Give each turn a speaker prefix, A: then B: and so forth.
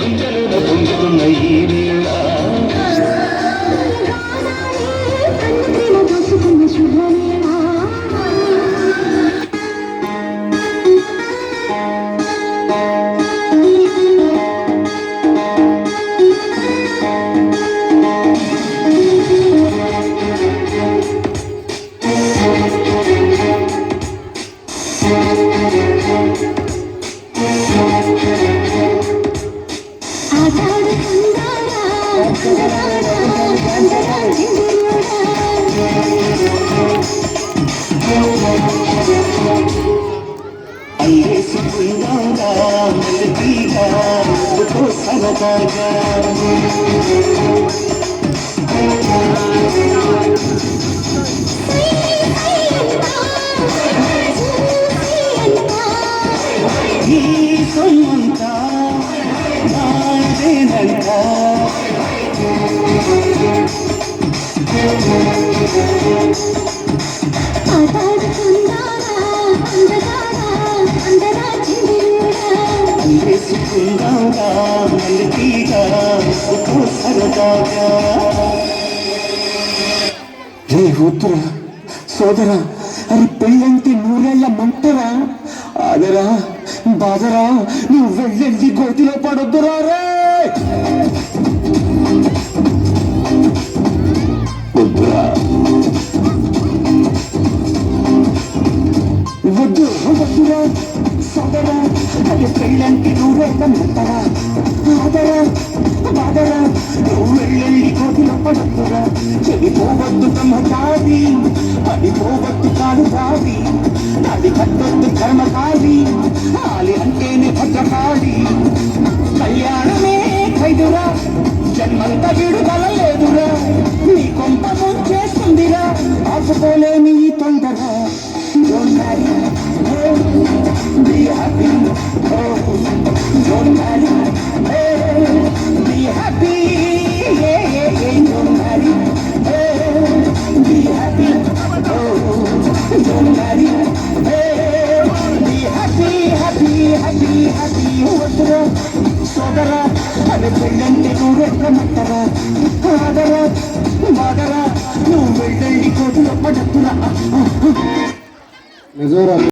A: గుండెలో పొంగుతున్న ఈ వేళ అల్లేసుకుందాంగా మెల్లగా ఒక్కో సరదాగా ఈ సొమ్మంతా నాదేనంట అల్లేసుకుందాంగా మెల్లగా ఒక్కో సరదాగా
B: రే వద్దురా సోదరా అది పెళ్ళంటే నూరేళ్ళ మంటరా ఆదరా బాదరా నువ్వు వెళ్ళెళ్ళి గోతిలో పడొద్దురా రే వద్దురా వద్దు వద్దురా సోదరా అది పెళ్ళంటే నూరేళ్ళ మంటరా ఆదరా బాదరా నువ్వు వెళ్ళెళ్ళి గోతిలో పడొద్దురా చెడిపోవద్దు బ్రహ్మచారి పడిపోవద్దు కాదు కాది అది కట్టొద్దు కర్మకారి ఆలి అంటేనే భద్రకాళి కళ్యాణమే ఖైదురా జన్మంత విడుదల లేదురా నీ కొంప ముంచేస్తుందిరా ఆపుకోలేని ఈ తొందర Don't marry, oh, be happy, oh, don't marry, oh, be happy, yeah, yeah, yeah, don't marry, oh, be happy, oh, don't marry, oh, be happy, happy, happy, happy, వద్దురా సోదరా అది పెళ్ళంటే నూరెట్ల మట్టరా ఆదరా బాదరా నువ్వు వెళ్ళి కోతులు పడద్దురా